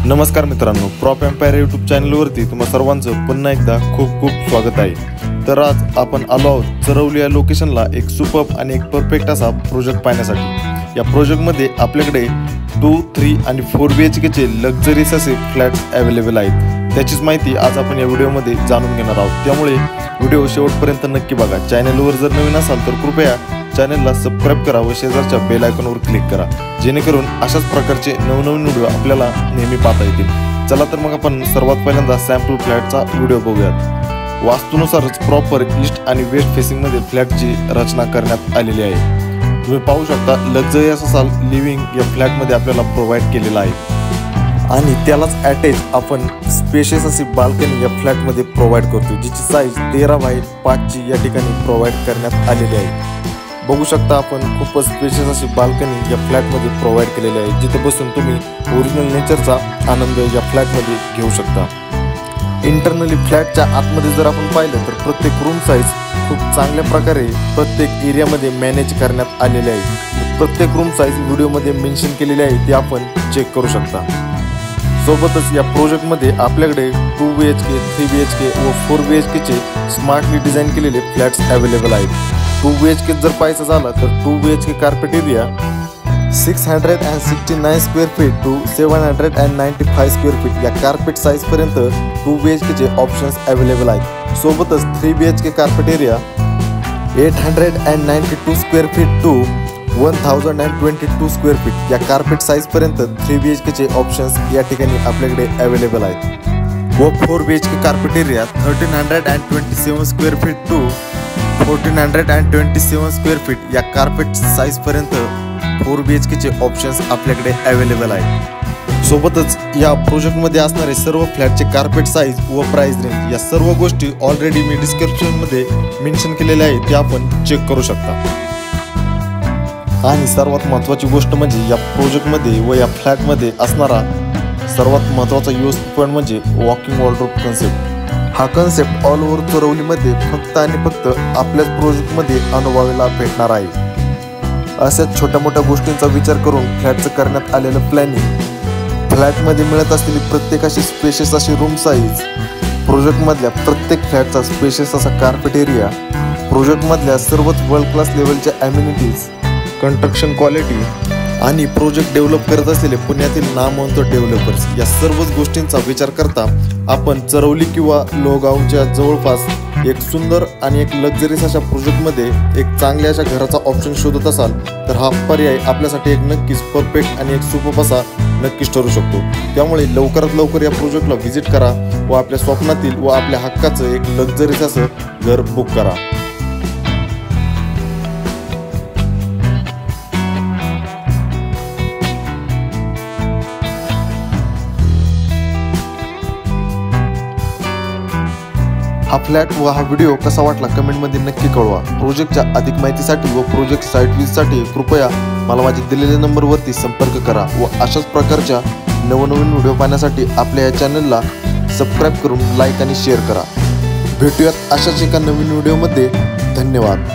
नमस्कार मित्रांनो, prop empire YouTube चॅनलवरती तुम्हा सर्वांचं पुन्हा एकदा खूप खूप स्वागत आहे। तर आज आपण आलो आहोत चरवली या लोकेशनला एक सुपर्ब आणि एक परफेक्ट असा प्रोजेक्ट पाहण्यासाठी। या प्रोजेक्टमध्ये आपल्याकडे 2, 3 आणि 4 BHKचे लक्झरीस असे फ्लॅट्स अवेलेबल आहेत। त्याचीच माहिती आज आपण या व्हिडिओमध्ये जाणून घेणार आहोत, त्यामुळे व्हिडिओ शेवटपर्यंत नक्की बघा। चॅनलवर जर नवीन असाल तर कृपया चॅनलला सबस्क्राइब करा व शेजारच्या बेल आयकॉनवर क्लिक करा, जेणेकरून अशाच प्रकारचे नवनवीन व्हिडिओ आपल्याला नेहमी पाहता येतील। चला तर मग आपण सर्वात पहिल्यांदा सॅम्पल फ्लॅटचा व्हिडिओ बघूयात। वास्तूनुसारच प्रॉपर ईस्ट आणि वेस्ट फेसिंगमध्ये फ्लॅटची रचना करण्यात आलेली आहे। तुम्ही पाहू शकता लक्झरियस असा लिव्हिंग या फ्लॅटमध्ये आपल्याला प्रोव्हाइड केलेला आहे आणि त्यालाच अटॅच आपण स्पेशियस अशी बाल्कनी या फ्लॅटमध्ये प्रोव्हाइड करतो, जिची साईज 13x5 ची या ठिकाणी प्रोव्हाइड करण्यात आलेली आहे। बघू शकता आपण खूपच स्पेशियस अशी बाल्कनी या फ्लॅटमध्ये प्रोव्हाइड केलेली आहे, जिथे बसून तुम्ही ओरिजिनल नेचरचा आनंद या फ्लॅटमध्ये घेऊ शकता। इंटरनली फ्लॅटच्या आतमध्ये जर आपण पाहिलं तर प्रत्येक रूम साईज खूप चांगल्या प्रकारे प्रत्येक एरियामध्ये मॅनेज करण्यात आलेले आहे। प्रत्येक रूम साईज व्हिडिओमध्ये मेन्शन केलेली आहे, ती आपण चेक करू शकता। सोबतच या प्रोजेक्टमध्ये आपल्याकडे 2 BHK, 3 BHK व 4 BHKचे स्मार्टली डिझाईन केलेले फ्लॅट्स अवेलेबल आहेत। 2 BHK जर पाहायचं झालं तर 2 BHK carpet area 669 square feet to 795 square feet या कार्पेट साईज पर्यंत 2 BHKचे ऑप्शन्स अवेलेबल आहेत। सोबतच 3 BHK carpet area 892 square feet to 1022 square feet या कार्पेट साईज पर्यंत 3 BHKचे ऑप्शन्स या ठिकाणी आपल्याकडे अवेलेबल आहेत। व 4 BHK carpet area 1327 square feet to 1427 square feet या कार्पेट साईज पर्यंत 4 BHKचे ऑप्शन्स आपल्याकडे अवेलेबल आहेत। सोबतच या प्रोजेक्टमध्ये असणारे सर्व फ्लॅटचे कार्पेट साईज व प्राइस रेंज या सर्व गोष्टी ऑलरेडी मी डिस्क्रिप्शनमध्ये मेन्शन केलेल्या आहेत, ते आपण चेक करू शकता। आणि सर्वात महत्त्वाची गोष्ट म्हणजे या प्रोजेक्टमध्ये व या फ्लॅटमध्ये असणारा सर्वात महत्त्वाचा यूएसपी पॉईंट म्हणजे वॉकिंग वॉर्डरोब कन्सेप्ट। हा कन्सेप्ट ऑल ओव्हर चरवलीमध्ये फक्त आणि फक्त आपल्याच प्रोजेक्टमध्ये अनुभवायला भेटणार आहे। अशाच छोट्या मोठ्या गोष्टींचा विचार करून फ्लॅटचं करण्यात आलेलं प्लॅनिंग, फ्लॅटमध्ये मिळत असलेली प्रत्येकाची स्पेशियस अशी रूम साईज, प्रोजेक्टमधल्या प्रत्येक फ्लॅटचा स्पेशियस असा कार्पेट एरिया, प्रोजेक्टमधल्या सर्वच वर्ल्ड क्लास लेवलच्या ॲम्युनिटीज, कन्स्ट्रक्शन क्वालिटी आणि प्रोजेक्ट डेव्हलप करत असलेले पुण्यातील नामवंत डेव्हलपर्स या सर्वच गोष्टींचा विचार करता आपण चरवली किंवा लोहगावच्या जवळपास एक सुंदर आणि एक लक्झरीस अशा प्रोजेक्टमध्ये एक चांगल्या अशा घराचा ऑप्शन शोधत असाल तर हा पर्याय आपल्यासाठी एक नक्कीच परफेक्ट आणि एक सुपर्ब असा नक्कीच ठरू शकतो। त्यामुळे लवकरात लवकर या प्रोजेक्टला व्हिजिट करा व आपल्या स्वप्नातील व आपल्या हक्काचं एक लक्झरीस असं घर बुक करा। हा फ्लॅट व हा व्हिडिओ कसा वाटला कमेंटमध्ये नक्की कळवा। प्रोजेक्टच्या अधिक माहितीसाठी व प्रोजेक्ट साईट व्हिजिटसाठी कृपया मला माझ्या दिलेल्या नंबरवरती संपर्क करा व अशाच प्रकारच्या नवनवीन व्हिडिओ पाहण्यासाठी आपल्या या चॅनलला सबस्क्राईब करून लाईक आणि शेअर करा। भेटूयात अशाच एका नवीन व्हिडिओमध्ये। धन्यवाद।